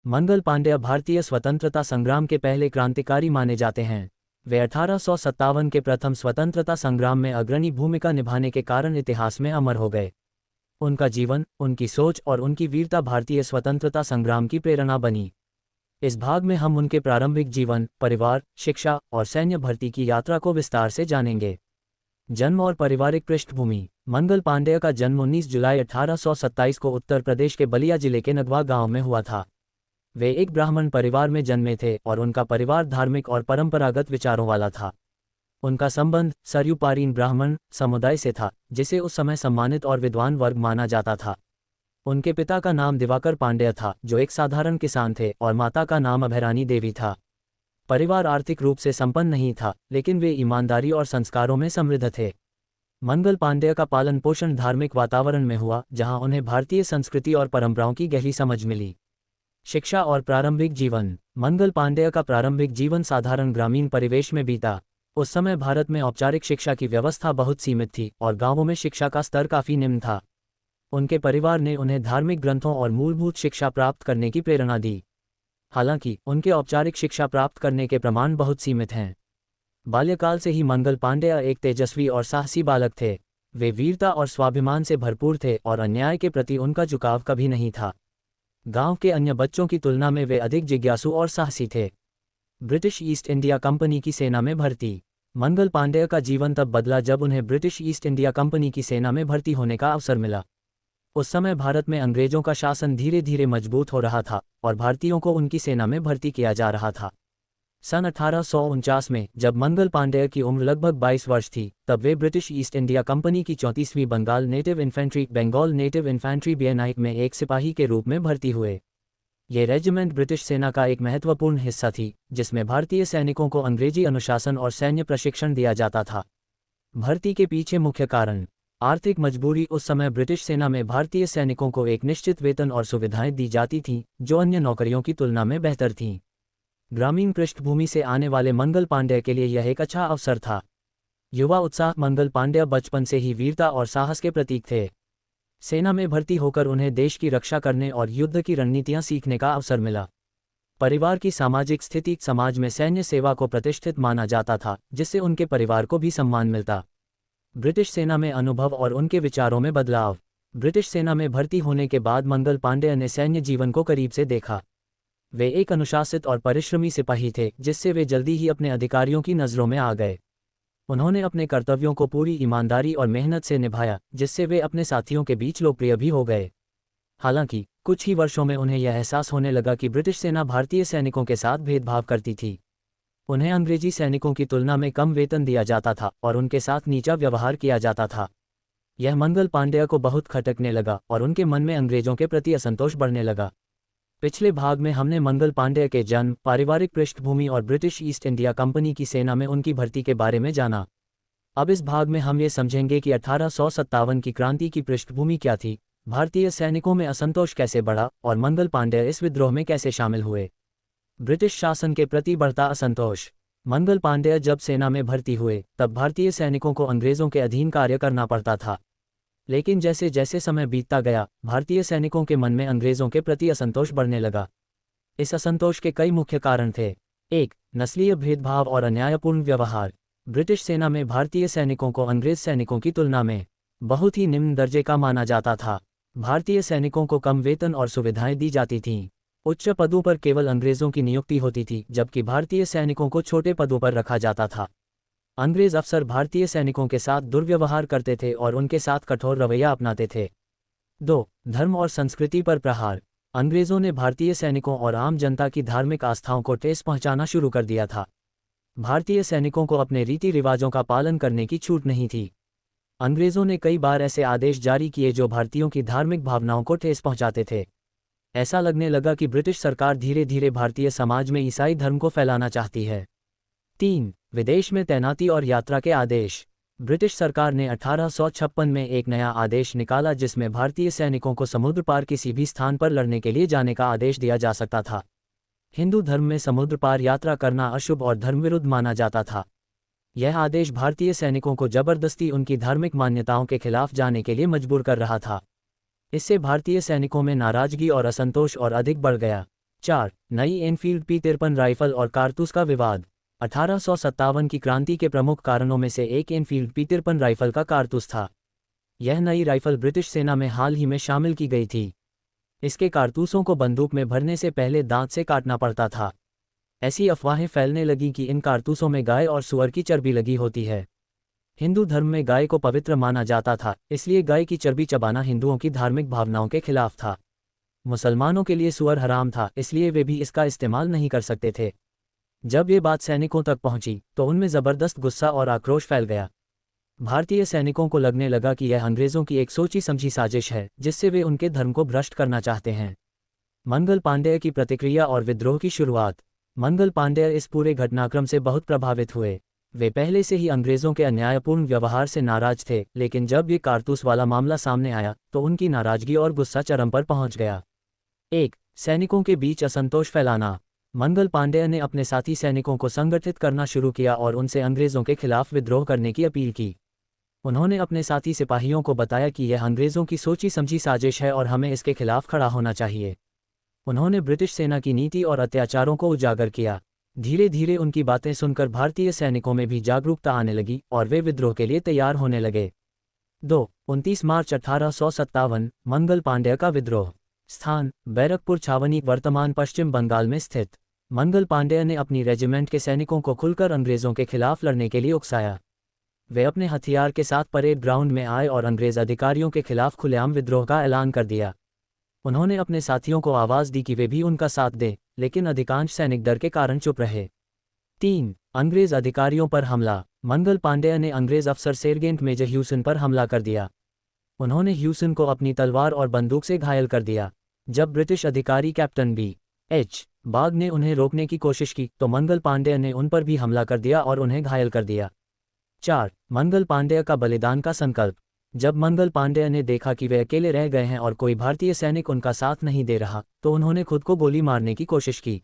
मंगल पांड्या भारतीय स्वतंत्रता संग्राम के पहले क्रांतिकारी माने जाते हैं। वे 1857 के प्रथम स्वतंत्रता संग्राम में अग्रणी भूमिका निभाने के कारण इतिहास में अमर हो गए। उनका जीवन, उनकी सोच और उनकी वीरता भारतीय स्वतंत्रता संग्राम की प्रेरणा बनी। इस भाग में हम उनके प्रारंभिक जीवन, परिवार, शिक्षा और सैन्य भर्ती की यात्रा को विस्तार से जानेंगे। जन्म और पारिवारिक पृष्ठभूमि। मंगल पांड्या का जन्म 19 जुलाई 1827 को उत्तर प्रदेश के बलिया जिले के नगवा गांव में हुआ था। वे एक ब्राह्मण परिवार में जन्मे थे और उनका परिवार धार्मिक और परंपरागत विचारों वाला था। उनका संबंध सरयुपारीन ब्राह्मण समुदाय से था, जिसे उस समय सम्मानित और विद्वान वर्ग माना जाता था। उनके पिता का नाम दिवाकर पांड्या था, जो एक साधारण किसान थे, और माता का नाम अभयरानी देवी था। परिवार आर्थिक रूप से संपन्न नहीं था, लेकिन वे ईमानदारी और संस्कारों में समृद्ध थे। मंगल पांड्या का पालन पोषण धार्मिक वातावरण में हुआ, जहां उन्हें भारतीय संस्कृति और परंपराओं की गहरी समझ मिली। शिक्षा और प्रारंभिक जीवन। मंगल पांड्या का प्रारंभिक जीवन साधारण ग्रामीण परिवेश में बीता। उस समय भारत में औपचारिक शिक्षा की व्यवस्था बहुत सीमित थी और गांवों में शिक्षा का स्तर काफी निम्न था। उनके परिवार ने उन्हें धार्मिक ग्रंथों और मूलभूत शिक्षा प्राप्त करने की प्रेरणा दी। हालांकि उनके औपचारिक शिक्षा प्राप्त करने के प्रमाण बहुत सीमित हैं। बाल्यकाल से ही मंगल पांड्या एक तेजस्वी और साहसी बालक थे। वे वीरता और स्वाभिमान से भरपूर थे और अन्याय के प्रति उनका झुकाव कभी नहीं था। गांव के अन्य बच्चों की तुलना में वे अधिक जिज्ञासु और साहसी थे। ब्रिटिश ईस्ट इंडिया कंपनी की सेना में भर्ती। मंगल पांड्या का जीवन तब बदला जब उन्हें ब्रिटिश ईस्ट इंडिया कंपनी की सेना में भर्ती होने का अवसर मिला। उस समय भारत में अंग्रेजों का शासन धीरे धीरे मजबूत हो रहा था और भारतीयों को उनकी सेना में भर्ती किया जा रहा था। सन 1849 में जब मंगल पांड्या की उम्र लगभग 22 वर्ष थी, तब वे ब्रिटिश ईस्ट इंडिया कंपनी की 34वीं बंगाल नेटिव इन्फेंट्री BNI में एक सिपाही के रूप में भर्ती हुए। ये रेजिमेंट ब्रिटिश सेना का एक महत्वपूर्ण हिस्सा थी, जिसमें भारतीय सैनिकों को अंग्रेजी अनुशासन और सैन्य प्रशिक्षण दिया जाता था। भर्ती के पीछे मुख्य कारण आर्थिक मजबूरी। उस समय ब्रिटिश सेना में भारतीय सैनिकों को एक निश्चित वेतन और सुविधाएं दी जाती थीं, जो अन्य नौकरियों की तुलना में बेहतर थीं। ग्रामीण पृष्ठभूमि से आने वाले मंगल पांड्या के लिए यह एक अच्छा अवसर था। युवा उत्साह। मंगल पांड्या बचपन से ही वीरता और साहस के प्रतीक थे। सेना में भर्ती होकर उन्हें देश की रक्षा करने और युद्ध की रणनीतियां सीखने का अवसर मिला। परिवार की सामाजिक स्थिति। समाज में सैन्य सेवा को प्रतिष्ठित माना जाता था, जिससे उनके परिवार को भी सम्मान मिलता। ब्रिटिश सेना में अनुभव और उनके विचारों में बदलाव। ब्रिटिश सेना में भर्ती होने के बाद मंगल पांड्या ने सैन्य जीवन को करीब से देखा। वे एक अनुशासित और परिश्रमी सिपाही थे, जिससे वे जल्दी ही अपने अधिकारियों की नज़रों में आ गए। उन्होंने अपने कर्तव्यों को पूरी ईमानदारी और मेहनत से निभाया, जिससे वे अपने साथियों के बीच लोकप्रिय भी हो गए। हालांकि कुछ ही वर्षों में उन्हें यह एहसास होने लगा कि ब्रिटिश सेना भारतीय सैनिकों के साथ भेदभाव करती थी। उन्हें अंग्रेजी सैनिकों की तुलना में कम वेतन दिया जाता था और उनके साथ नीचा व्यवहार किया जाता था। यह मंगल पांड्या को बहुत खटकने लगा और उनके मन में अंग्रेजों के प्रति असंतोष बढ़ने लगा। पिछले भाग में हमने मंगल पांड्या के जन्म, पारिवारिक पृष्ठभूमि और ब्रिटिश ईस्ट इंडिया कंपनी की सेना में उनकी भर्ती के बारे में जाना। अब इस भाग में हम ये समझेंगे कि 1857 की क्रांति की पृष्ठभूमि क्या थी, भारतीय सैनिकों में असंतोष कैसे बढ़ा और मंगल पांड्या इस विद्रोह में कैसे शामिल हुए। ब्रिटिश शासन के प्रति बढ़ता असंतोष। मंगल पांड्या जब सेना में भर्ती हुए, तब भारतीय सैनिकों को अंग्रेजों के अधीन कार्य करना पड़ता था। लेकिन जैसे जैसे समय बीतता गया, भारतीय सैनिकों के मन में अंग्रेजों के प्रति असंतोष बढ़ने लगा। इस असंतोष के कई मुख्य कारण थे। 1. नस्लीय भेदभाव और अन्यायपूर्ण व्यवहार। ब्रिटिश सेना में भारतीय सैनिकों को अंग्रेज सैनिकों की तुलना में बहुत ही निम्न दर्जे का माना जाता था। भारतीय सैनिकों को कम वेतन और सुविधाएं दी जाती थीं। उच्च पदों पर केवल अंग्रेजों की नियुक्ति होती थी, जबकि भारतीय सैनिकों को छोटे पदों पर रखा जाता था। अंग्रेज अफसर भारतीय सैनिकों के साथ दुर्व्यवहार करते थे और उनके साथ कठोर रवैया अपनाते थे। 2. धर्म और संस्कृति पर प्रहार। अंग्रेजों ने भारतीय सैनिकों और आम जनता की धार्मिक आस्थाओं को ठेस पहुंचाना शुरू कर दिया था। भारतीय सैनिकों को अपने रीति रिवाजों का पालन करने की छूट नहीं थी। अंग्रेजों ने कई बार ऐसे आदेश जारी किए जो भारतीयों की धार्मिक भावनाओं को ठेस पहुंचाते थे। ऐसा लगने लगा कि ब्रिटिश सरकार धीरे धीरे भारतीय समाज में ईसाई धर्म को फैलाना चाहती है। 3. विदेश में तैनाती और यात्रा के आदेश। ब्रिटिश सरकार ने 1856 में एक नया आदेश निकाला, जिसमें भारतीय सैनिकों को समुद्र पार किसी भी स्थान पर लड़ने के लिए जाने का आदेश दिया जा सकता था। हिंदू धर्म में समुद्र पार यात्रा करना अशुभ और धर्मविरुद्ध माना जाता था। यह आदेश भारतीय सैनिकों को जबरदस्ती उनकी धार्मिक मान्यताओं के खिलाफ जाने के लिए मजबूर कर रहा था। इससे भारतीय सैनिकों में नाराजगी और असंतोष और अधिक बढ़ गया। 4. नई एनफील्ड P53 राइफल और कारतूस का विवाद। 1857 की क्रांति के प्रमुख कारणों में से एक एनफील्ड P53 राइफल का कारतूस था। यह नई राइफल ब्रिटिश सेना में हाल ही में शामिल की गई थी। इसके कारतूसों को बंदूक में भरने से पहले दांत से काटना पड़ता था। ऐसी अफवाहें फैलने लगीं कि इन कारतूसों में गाय और सूअर की चर्बी लगी होती है। हिंदू धर्म में गाय को पवित्र माना जाता था, इसलिए गाय की चर्बी चबाना हिंदुओं की धार्मिक भावनाओं के खिलाफ था। मुसलमानों के लिए सूअर हराम था, इसलिए वे भी इसका इस्तेमाल नहीं कर सकते थे। जब ये बात सैनिकों तक पहुंची तो उनमें ज़बरदस्त गुस्सा और आक्रोश फैल गया। भारतीय सैनिकों को लगने लगा कि यह अंग्रेज़ों की एक सोची समझी साजिश है, जिससे वे उनके धर्म को भ्रष्ट करना चाहते हैं। मंगल पांडेय की प्रतिक्रिया और विद्रोह की शुरुआत। मंगल पांडेय इस पूरे घटनाक्रम से बहुत प्रभावित हुए। वे पहले से ही अंग्रेज़ों के अन्यायपूर्ण व्यवहार से नाराज थे, लेकिन जब ये कारतूस वाला मामला सामने आया तो उनकी नाराजगी और गुस्सा चरम पर पहुंच गया। 1. सैनिकों के बीच असंतोष फैलाना। मंगल पांडेय ने अपने साथी सैनिकों को संगठित करना शुरू किया और उनसे अंग्रेज़ों के खिलाफ विद्रोह करने की अपील की। उन्होंने अपने साथी सिपाहियों को बताया कि यह अंग्रेज़ों की सोची समझी साजिश है और हमें इसके खिलाफ खड़ा होना चाहिए। उन्होंने ब्रिटिश सेना की नीति और अत्याचारों को उजागर किया। धीरे धीरे उनकी बातें सुनकर भारतीय सैनिकों में भी जागरूकता आने लगी और वे विद्रोह के लिए तैयार होने लगे। 2. 29 मार्च 1857 मंगल पांडेय का विद्रोह। स्थान: बैरकपुर छावनी, वर्तमान पश्चिम बंगाल में स्थित। मंगल पांडेय ने अपनी रेजिमेंट के सैनिकों को खुलकर अंग्रेज़ों के खिलाफ लड़ने के लिए उकसाया। वे अपने हथियार के साथ परेड ग्राउंड में आए और अंग्रेज़ अधिकारियों के खिलाफ खुलेआम विद्रोह का ऐलान कर दिया। उन्होंने अपने साथियों को आवाज़ दी कि वे भी उनका साथ दें, लेकिन अधिकांश सैनिक डर के कारण चुप रहे। 3. अंग्रेज़ अधिकारियों पर हमला। मंगल पांडेय ने अंग्रेज़ अफसर सेरजेंट मेजर ह्यूसन पर हमला कर दिया। उन्होंने ह्यूसन को अपनी तलवार और बंदूक से घायल कर दिया। जब ब्रिटिश अधिकारी कैप्टन B.H. बाग ने उन्हें रोकने की कोशिश की तो मंगल पांडेय ने उन पर भी हमला कर दिया और उन्हें घायल कर दिया। 4. मंगल पांडेय का बलिदान का संकल्प। जब मंगल पांडेय ने देखा कि वे अकेले रह गए हैं और कोई भारतीय सैनिक उनका साथ नहीं दे रहा, तो उन्होंने खुद को गोली मारने की कोशिश की।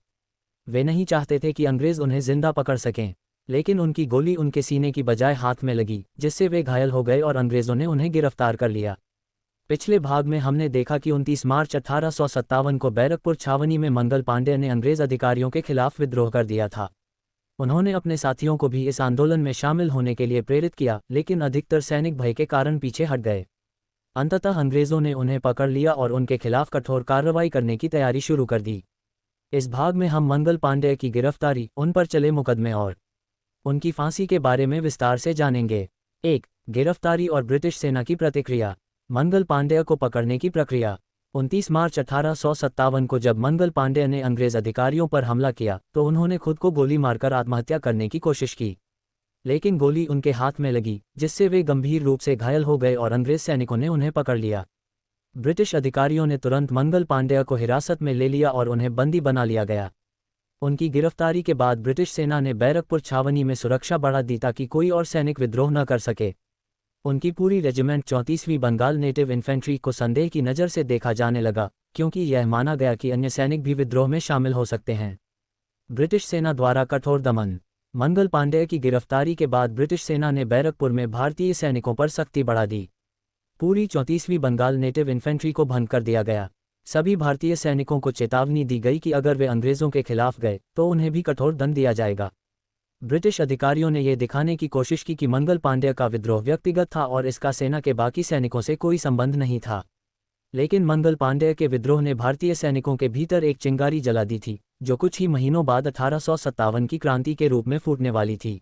वे नहीं चाहते थे कि अंग्रेज़ उन्हें जिंदा पकड़ सकें, लेकिन उनकी गोली उनके सीने की बजाय हाथ में लगी, जिससे वे घायल हो गए और अंग्रेज़ों ने उन्हें गिरफ्तार कर लिया। पिछले भाग में हमने देखा कि 29 मार्च 1857 को बैरकपुर छावनी में मंगल पांडेय ने अंग्रेज़ अधिकारियों के खिलाफ विद्रोह कर दिया था। उन्होंने अपने साथियों को भी इस आंदोलन में शामिल होने के लिए प्रेरित किया, लेकिन अधिकतर सैनिक भय के कारण पीछे हट गए। अंततः अंग्रेज़ों ने उन्हें पकड़ लिया और उनके खिलाफ कठोर कार्रवाई करने की तैयारी शुरू कर दी। इस भाग में हम मंगल पांडेय की गिरफ्तारी, उन पर चले मुकदमे और उनकी फांसी के बारे में विस्तार से जानेंगे। 1. गिरफ्तारी और ब्रिटिश सेना की प्रतिक्रिया। मंगल पांडेय को पकड़ने की प्रक्रिया। 29 मार्च 1857 को जब मंगल पांडेय ने अंग्रेज़ अधिकारियों पर हमला किया तो उन्होंने खुद को गोली मारकर आत्महत्या करने की कोशिश की, लेकिन गोली उनके हाथ में लगी, जिससे वे गंभीर रूप से घायल हो गए और अंग्रेज़ सैनिकों ने उन्हें पकड़ लिया। ब्रिटिश अधिकारियों ने तुरंत मंगल पांडेय को हिरासत में ले लिया और उन्हें बंदी बना लिया गया। उनकी गिरफ्तारी के बाद ब्रिटिश सेना ने बैरकपुर छावनी में सुरक्षा बढ़ा दी ताकि कोई और सैनिक विद्रोह न कर सके। उनकी पूरी रेजिमेंट 34वीं बंगाल नेटिव इन्फेंट्री को संदेह की नज़र से देखा जाने लगा, क्योंकि यह माना गया कि अन्य सैनिक भी विद्रोह में शामिल हो सकते हैं। ब्रिटिश सेना द्वारा कठोर दमन। मंगल पांडेय की गिरफ्तारी के बाद ब्रिटिश सेना ने बैरकपुर में भारतीय सैनिकों पर सख्ती बढ़ा दी। पूरी 34वीं बंगाल नेटिव इन्फेंट्री को भंग कर दिया गया। सभी भारतीय सैनिकों को चेतावनी दी गई कि अगर वे अंग्रेज़ों के खिलाफ गए तो उन्हें भी कठोर दंड दिया जाएगा। ब्रिटिश अधिकारियों ने यह दिखाने की कोशिश की कि मंगल पांडेय का विद्रोह व्यक्तिगत था और इसका सेना के बाकी सैनिकों से कोई संबंध नहीं था। लेकिन मंगल पांडेय के विद्रोह ने भारतीय सैनिकों के भीतर एक चिंगारी जला दी थी, जो कुछ ही महीनों बाद 1857 की क्रांति के रूप में फूटने वाली थी।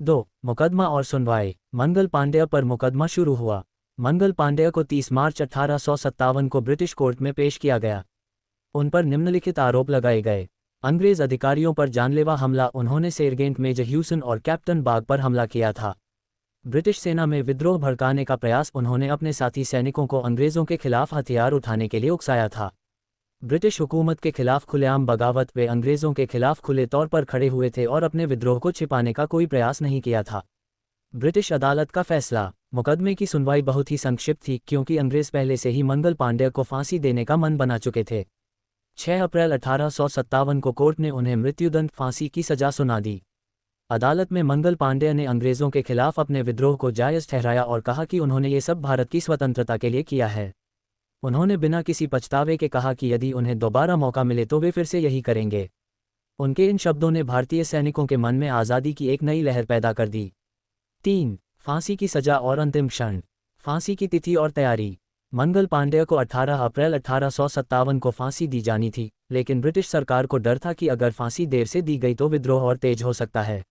2. मुकदमा और सुनवाई। मंगल पांडेय पर मुकदमा शुरू हुआ। मंगल पांडेय को 30 मार्च 1857 को ब्रिटिश कोर्ट में पेश किया गया। उन पर निम्नलिखित आरोप लगाए गए। अंग्रेज़ अधिकारियों पर जानलेवा हमला। उन्होंने सेरजेंट मेजर ह्यूसन और कैप्टन बाग पर हमला किया था। ब्रिटिश सेना में विद्रोह भड़काने का प्रयास। उन्होंने अपने साथी सैनिकों को अंग्रेज़ों के खिलाफ हथियार उठाने के लिए उकसाया था। ब्रिटिश हुकूमत के खिलाफ खुलेआम बगावत। वे अंग्रेज़ों के खिलाफ खुले तौर पर खड़े हुए थे और अपने विद्रोह को छिपाने का कोई प्रयास नहीं किया था। ब्रिटिश अदालत का फैसला। मुकदमे की सुनवाई बहुत ही संक्षिप्त थी, क्योंकि अंग्रेज़ पहले से ही मंगल पांडेय को फांसी देने का मन बना चुके थे। 6 अप्रैल 1857 को कोर्ट ने उन्हें मृत्युदंड, फांसी की सजा सुना दी। अदालत में मंगल पांडेय ने अंग्रेज़ों के खिलाफ अपने विद्रोह को जायज़ ठहराया और कहा कि उन्होंने ये सब भारत की स्वतंत्रता के लिए किया है। उन्होंने बिना किसी पछतावे के कहा कि यदि उन्हें दोबारा मौका मिले तो वे फिर से यही करेंगे। उनके इन शब्दों ने भारतीय सैनिकों के मन में आज़ादी की एक नई लहर पैदा कर दी। 3. फांसी की सजा और अंतिम क्षण। फांसी की तिथि और तैयारी। मंगल पांडेय को 18 अप्रैल 1857 को फांसी दी जानी थी, लेकिन ब्रिटिश सरकार को डर था कि अगर फांसी देर से दी गई तो विद्रोह और तेज हो सकता है।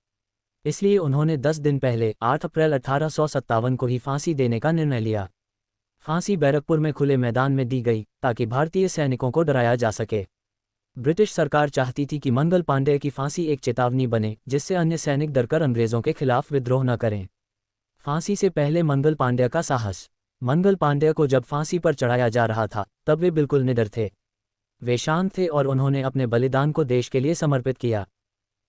इसलिए उन्होंने 10 दिन पहले 8 अप्रैल 1857 को ही फांसी देने का निर्णय लिया। फांसी बैरकपुर में खुले मैदान में दी गई ताकि भारतीय सैनिकों को डराया जा सके। ब्रिटिश सरकार चाहती थी कि मंगल पांडेय की फांसी एक चेतावनी बने, जिससे अन्य सैनिक डरकर अंग्रेजों के खिलाफ विद्रोह न करें। फांसी से पहले मंगल पांडेय का साहस। मंगल पांडेय को जब फांसी पर चढ़ाया जा रहा था तब वे बिल्कुल निडर थे। वे शांत थे और उन्होंने अपने बलिदान को देश के लिए समर्पित किया।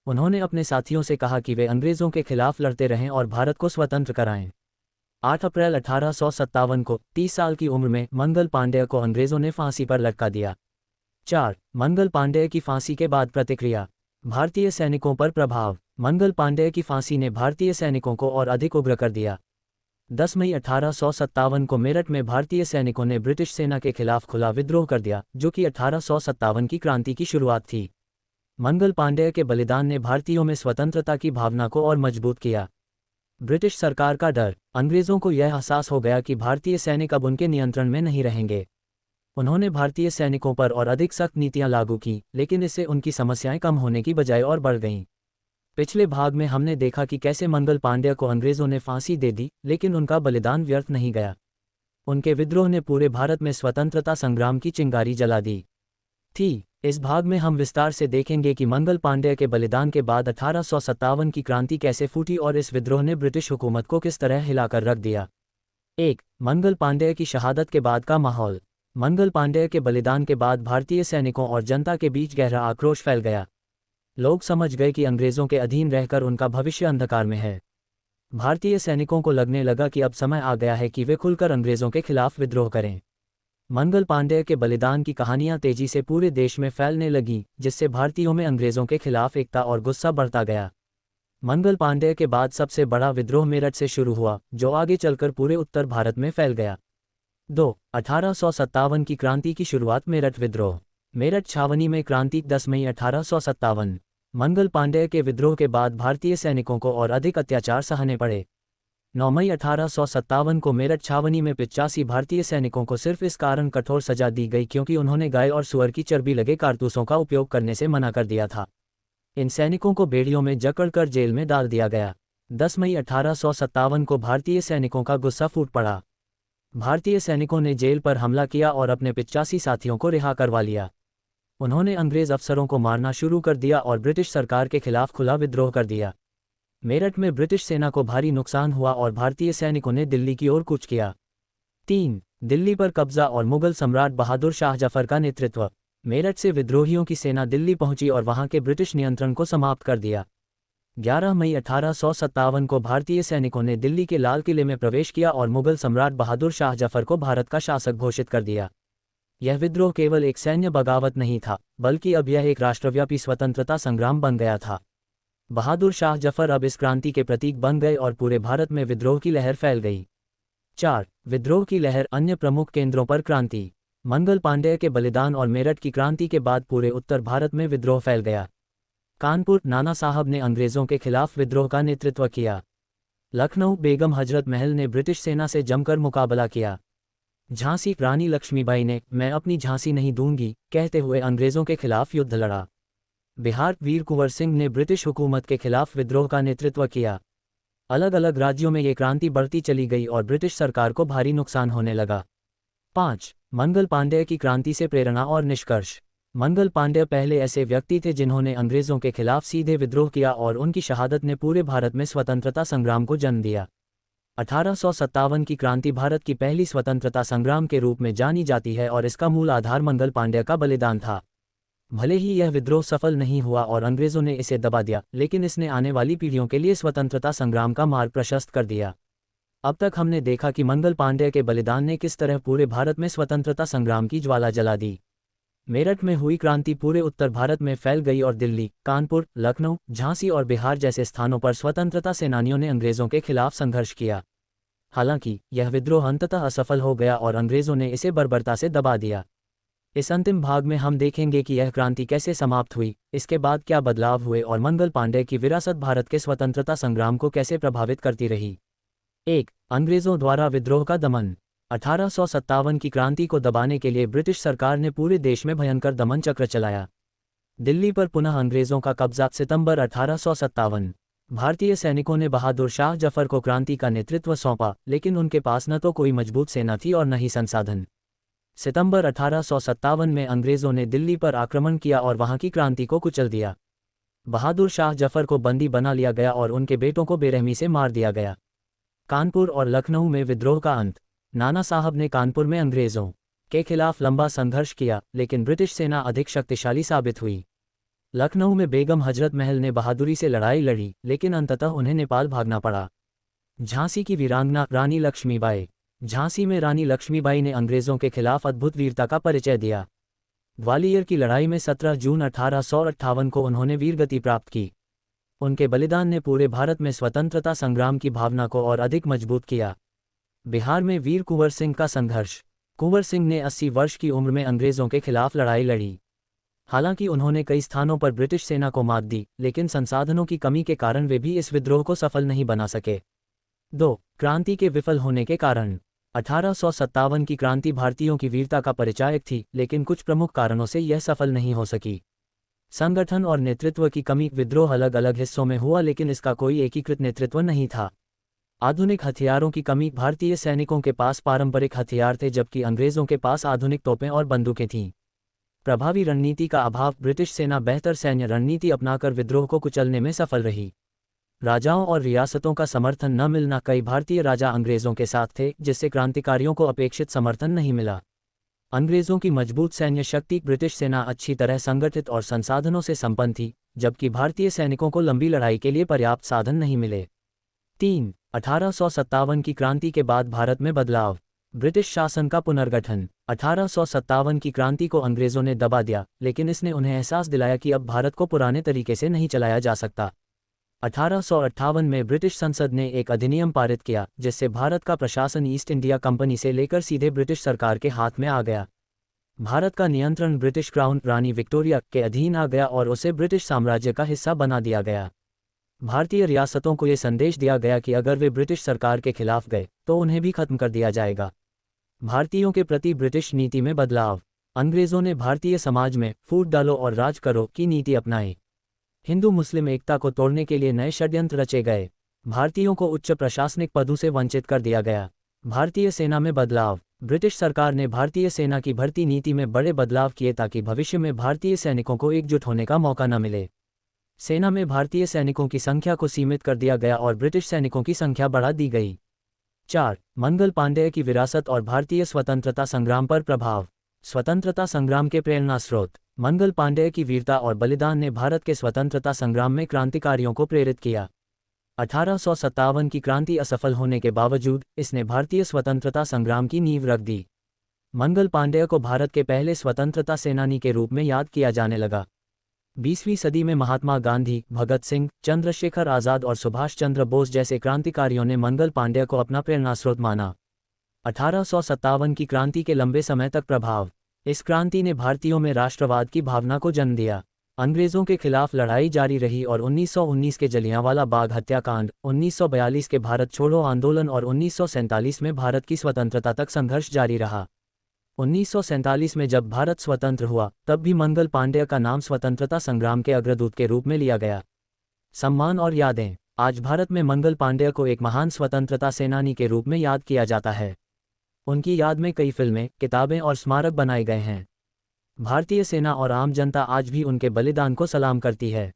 उन्होंने अपने साथियों से कहा कि वे अंग्रेजों के खिलाफ लड़ते रहें और भारत को स्वतंत्र कराएं। 8 अप्रैल 1857 को 30 साल की उम्र में मंगल पांडेय को अंग्रेजों ने फांसी पर लटका दिया। 4. मंगल पांडेय की फांसी के बाद प्रतिक्रिया। भारतीय सैनिकों पर प्रभाव। मंगल पांडेय की फांसी ने भारतीय सैनिकों को और अधिक उग्र कर दिया। 10 मई 1857 को मेरठ में भारतीय सैनिकों ने ब्रिटिश सेना के खिलाफ खुला विद्रोह कर दिया, जो कि 1857 की क्रांति की शुरुआत थी। मंगल पांडेय के बलिदान ने भारतीयों में स्वतंत्रता की भावना को और मजबूत किया। ब्रिटिश सरकार का डर। अंग्रेजों को यह एहसास हो गया कि भारतीय सैनिक अब उनके नियंत्रण में नहीं रहेंगे। उन्होंने भारतीय सैनिकों पर और अधिक सख्त नीतियां लागू की, लेकिन इससे उनकी समस्याएं कम होने की बजाय और बढ़ गईं। पिछले भाग में हमने देखा कि कैसे मंगल पांडेय को अंग्रेजों ने फांसी दे दी, लेकिन उनका बलिदान व्यर्थ नहीं गया। उनके विद्रोह ने पूरे भारत में स्वतंत्रता संग्राम की चिंगारी जला दी थी। इस भाग में हम विस्तार से देखेंगे कि मंगल पांडेय के बलिदान के बाद 1857 की क्रांति कैसे फूटी और इस विद्रोह ने ब्रिटिश हुकूमत को किस तरह हिलाकर रख दिया। 1. मंगल पांडेय की शहादत के बाद का माहौल। मंगल पांडेय के बलिदान के बाद भारतीय सैनिकों और जनता के बीच गहरा आक्रोश फैल गया। लोग समझ गए कि अंग्रेजों के अधीन रहकर उनका भविष्य अंधकार में है। भारतीय सैनिकों को लगने लगा कि अब समय आ गया है कि वे खुलकर अंग्रेजों के खिलाफ विद्रोह करें। मंगल पांडेय के बलिदान की कहानियां तेजी से पूरे देश में फैलने लगीं, जिससे भारतीयों में अंग्रेजों के खिलाफ एकता और गुस्सा बढ़ता गया। मंगल पांडेय के बाद सबसे बड़ा विद्रोह मेरठ से शुरू हुआ, जो आगे चलकर पूरे उत्तर भारत में फैल गया। 2. 1857 की क्रांति की शुरुआत। मेरठ विद्रोह। मेरठ छावनी में क्रांति। 10 मई 1857। मंगल पांडेय के विद्रोह के बाद भारतीय सैनिकों को और अधिक अत्याचार सहने पड़े। 9 मई 1857 को मेरठ छावनी में 85 भारतीय सैनिकों को सिर्फ इस कारण कठोर सजा दी गई क्योंकि उन्होंने गाय और सुअर की चर्बी लगे कारतूसों का उपयोग करने से मना कर दिया था। इन सैनिकों को बेड़ियों में जकड़कर जेल में डाल दिया गया। 10 मई 1857 को भारतीय सैनिकों का गुस्सा फूट पड़ा। भारतीय सैनिकों ने जेल पर हमला किया और अपने 85 साथियों को रिहा करवा लिया। उन्होंने अंग्रेज अफसरों को मारना शुरू कर दिया और ब्रिटिश सरकार के खिलाफ खुला विद्रोह कर दिया। मेरठ में ब्रिटिश सेना को भारी नुकसान हुआ और भारतीय सैनिकों ने दिल्ली की ओर कूच किया। 3. दिल्ली पर कब्जा और मुगल सम्राट बहादुर शाह जफर का नेतृत्व। मेरठ से विद्रोहियों की सेना दिल्ली पहुंची और वहां के ब्रिटिश नियंत्रण को समाप्त कर दिया। 11 मई 1857 को भारतीय सैनिकों ने दिल्ली के लाल किले में प्रवेश किया और मुगल सम्राट बहादुर शाह जफर को भारत का शासक घोषित कर दिया। यह विद्रोह केवल एक सैन्य बगावत नहीं था, बल्कि अब यह एक राष्ट्रव्यापी स्वतंत्रता संग्राम बन गया था। बहादुर शाह जफर अब इस क्रांति के प्रतीक बन गए और पूरे भारत में विद्रोह की लहर फैल गई। 4. विद्रोह की लहर। अन्य प्रमुख केंद्रों पर क्रांति। मंगल पांडेय के बलिदान और मेरठ की क्रांति के बाद पूरे उत्तर भारत में विद्रोह फैल गया। कानपुर, नाना साहब ने अंग्रेजों के खिलाफ विद्रोह का नेतृत्व किया। लखनऊ, बेगम हजरत महल ने ब्रिटिश सेना से जमकर मुकाबला किया। झांसी, रानी लक्ष्मीबाई ने मैं अपनी झांसी नहीं दूंगी कहते हुए अंग्रेजों के खिलाफ युद्ध लड़ा। बिहार, वीर कुंवर सिंह ने ब्रिटिश हुकूमत के खिलाफ विद्रोह का नेतृत्व किया। अलग अलग राज्यों में ये क्रांति बढ़ती चली गई और ब्रिटिश सरकार को भारी नुकसान होने लगा। 5. मंगल पांडेय की क्रांति से प्रेरणा और निष्कर्ष। मंगल पांडेय पहले ऐसे व्यक्ति थे जिन्होंने अंग्रेजों के खिलाफ सीधे विद्रोह किया और उनकी शहादत ने पूरे भारत में स्वतंत्रता संग्राम को जन्म दिया। 1857 की क्रांति भारत की पहली स्वतंत्रता संग्राम के रूप में जानी जाती है और इसका मूल आधार मंगल पांडेय का बलिदान था। भले ही यह विद्रोह सफल नहीं हुआ और अंग्रेजों ने इसे दबा दिया, लेकिन इसने आने वाली पीढ़ियों के लिए स्वतंत्रता संग्राम का मार्ग प्रशस्त कर दिया। अब तक हमने देखा कि मंगल पांडेय के बलिदान ने किस तरह पूरे भारत में स्वतंत्रता संग्राम की ज्वाला जला दी। मेरठ में हुई क्रांति पूरे उत्तर भारत में फैल गई और दिल्ली, कानपुर, लखनऊ, झांसी और बिहार जैसे स्थानों पर स्वतंत्रता सेनानियों ने अंग्रेजों के खिलाफ संघर्ष किया। हालांकि यह विद्रोह अंततः असफल हो गया और अंग्रेजों ने इसे बर्बरता से दबा दिया। इस अंतिम भाग में हम देखेंगे कि यह क्रांति कैसे समाप्त हुई, इसके बाद क्या बदलाव हुए और मंगल पांडे की विरासत भारत के स्वतंत्रता संग्राम को कैसे प्रभावित करती रही। 1. अंग्रेजों द्वारा विद्रोह का दमन। 1857 की क्रांति को दबाने के लिए ब्रिटिश सरकार ने पूरे देश में भयंकर दमन चक्र चलाया। दिल्ली पर पुनः अंग्रेजों का कब्जा। सितंबर 1857। भारतीय सैनिकों ने बहादुर शाह जफर को क्रांति का नेतृत्व सौंपा, लेकिन उनके पास न तो कोई मजबूत सेना थी और न ही संसाधन। सितंबर 1857 में अंग्रेजों ने दिल्ली पर आक्रमण किया और वहां की क्रांति को कुचल दिया। बहादुर शाह जफर को बंदी बना लिया गया और उनके बेटों को बेरहमी से मार दिया गया। कानपुर और लखनऊ में विद्रोह का अंत। नाना साहब ने कानपुर में अंग्रेजों के खिलाफ लंबा संघर्ष किया, लेकिन ब्रिटिश सेना अधिक शक्तिशाली साबित हुई। लखनऊ में बेगम हजरत महल ने बहादुरी से लड़ाई लड़ी, लेकिन अंततः उन्हें नेपाल भागना पड़ा। झांसी की वीरांगना रानी लक्ष्मीबाई। झांसी में रानी लक्ष्मीबाई ने अंग्रेजों के खिलाफ अद्भुत वीरता का परिचय दिया। ग्वालियर की लड़ाई में 17 जून 1858 को उन्होंने वीरगति प्राप्त की। उनके बलिदान ने पूरे भारत में स्वतंत्रता संग्राम की भावना को और अधिक मजबूत किया। बिहार में वीर कुंवर सिंह का संघर्ष। कुंवर सिंह ने 80 वर्ष की उम्र में अंग्रेजों के खिलाफ लड़ाई लड़ी। हालांकि उन्होंने कई स्थानों पर ब्रिटिश सेना को मात दी, लेकिन संसाधनों की कमी के कारण वे भी इस विद्रोह को सफल नहीं बना सके। 2. क्रांति के विफल होने के कारण। 1857 की क्रांति भारतीयों की वीरता का परिचायक थी, लेकिन कुछ प्रमुख कारणों से यह सफल नहीं हो सकी। संगठन और नेतृत्व की कमी। विद्रोह अलग अलग हिस्सों में हुआ, लेकिन इसका कोई एकीकृत नेतृत्व नहीं था। आधुनिक हथियारों की कमी। भारतीय सैनिकों के पास पारंपरिक हथियार थे, जबकि अंग्रेजों के पास आधुनिक तोपें और बंदूकें थीं। प्रभावी रणनीति का अभाव। ब्रिटिश सेना बेहतर सैन्य रणनीति अपनाकर विद्रोह को कुचलने में सफल रही। राजाओं और रियासतों का समर्थन न मिलना। कई भारतीय राजा अंग्रेजों के साथ थे, जिससे क्रांतिकारियों को अपेक्षित समर्थन नहीं मिला। अंग्रेजों की मजबूत सैन्य शक्ति। ब्रिटिश सेना अच्छी तरह संगठित और संसाधनों से संपन्न थी, जबकि भारतीय सैनिकों को लंबी लड़ाई के लिए पर्याप्त साधन नहीं मिले। 3. 1857 की क्रांति के बाद भारत में बदलाव। ब्रिटिश शासन का पुनर्गठन। 1857 की क्रांति को अंग्रेजों ने दबा दिया, लेकिन इसने उन्हें एहसास दिलाया कि अब भारत को पुराने तरीके से नहीं चलाया जा सकता। 1858 में ब्रिटिश संसद ने एक अधिनियम पारित किया, जिससे भारत का प्रशासन ईस्ट इंडिया कंपनी से लेकर सीधे ब्रिटिश सरकार के हाथ में आ गया। भारत का नियंत्रण ब्रिटिश क्राउन रानी विक्टोरिया के अधीन आ गया और उसे ब्रिटिश साम्राज्य का हिस्सा बना दिया गया। भारतीय रियासतों को यह संदेश दिया गया कि अगर वे ब्रिटिश सरकार के खिलाफ गए तो उन्हें भी खत्म कर दिया जाएगा। भारतीयों के प्रति ब्रिटिश नीति में बदलाव। अंग्रेजों ने भारतीय समाज में फूट डालो और राज करो की नीति अपनाई। हिंदू मुस्लिम एकता को तोड़ने के लिए नए षड्यंत्र रचे गए। भारतीयों को उच्च प्रशासनिक पदों से वंचित कर दिया गया। भारतीय सेना में बदलाव। ब्रिटिश सरकार ने भारतीय सेना की भर्ती नीति में बड़े बदलाव किए ताकि भविष्य में भारतीय सैनिकों को एकजुट होने का मौका न मिले। सेना में भारतीय सैनिकों की संख्या को सीमित कर दिया गया और ब्रिटिश सैनिकों की संख्या बढ़ा दी गई। 4. मंगल पांडेय की विरासत और भारतीय स्वतंत्रता संग्राम पर प्रभाव। स्वतंत्रता संग्राम के प्रेरणा स्रोत। मंगल पांडेय की वीरता और बलिदान ने भारत के स्वतंत्रता संग्राम में क्रांतिकारियों को प्रेरित किया। 1857 की क्रांति असफल होने के बावजूद इसने भारतीय स्वतंत्रता संग्राम की नींव रख दी। मंगल पांडेय को भारत के पहले स्वतंत्रता सेनानी के रूप में याद किया जाने लगा। 20वीं सदी में महात्मा गांधी, भगत सिंह, चंद्रशेखर आजाद और सुभाष चंद्र बोस जैसे क्रांतिकारियों ने मंगल पांडेय को अपना प्रेरणास्रोत माना। 1857 की क्रांति के लंबे समय तक प्रभाव। इस क्रांति ने भारतीयों में राष्ट्रवाद की भावना को जन्म दिया। अंग्रेजों के खिलाफ लड़ाई जारी रही और 1919 के जलियांवाला बाग हत्याकांड, 1942 के भारत छोड़ो आंदोलन और 1947 में भारत की स्वतंत्रता तक संघर्ष जारी रहा। 1947 में जब भारत स्वतंत्र हुआ, तब भी मंगल पांडेय का नाम स्वतंत्रता संग्राम के अग्रदूत के रूप में लिया गया। सम्मान और यादें। आज भारत में मंगल पांडेय को एक महान स्वतंत्रता सेनानी के रूप में याद किया जाता है। उनकी याद में कई फिल्में, किताबें और स्मारक बनाए गए हैं। भारतीय सेना और आम जनता आज भी उनके बलिदान को सलाम करती है।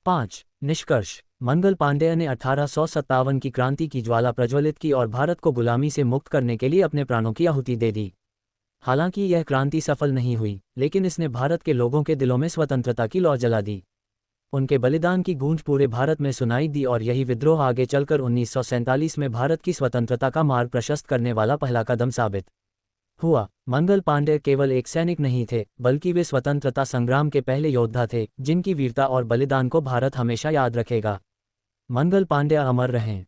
5. निष्कर्ष। मंगल पांडेय ने 1857 की क्रांति की ज्वाला प्रज्वलित की और भारत को गुलामी से मुक्त करने के लिए अपने प्राणों की आहुति दे दी। हालांकि यह क्रांति सफल नहीं हुई, लेकिन इसने भारत के लोगों के दिलों में स्वतंत्रता की लौ जला दी। उनके बलिदान की गूंज पूरे भारत में सुनाई दी और यही विद्रोह आगे चलकर 1947 में भारत की स्वतंत्रता का मार्ग प्रशस्त करने वाला पहला कदम साबित हुआ। मंगल पांडेय केवल एक सैनिक नहीं थे, बल्कि वे स्वतंत्रता संग्राम के पहले योद्धा थे, जिनकी वीरता और बलिदान को भारत हमेशा याद रखेगा। मंगल पांडेय अमर रहें।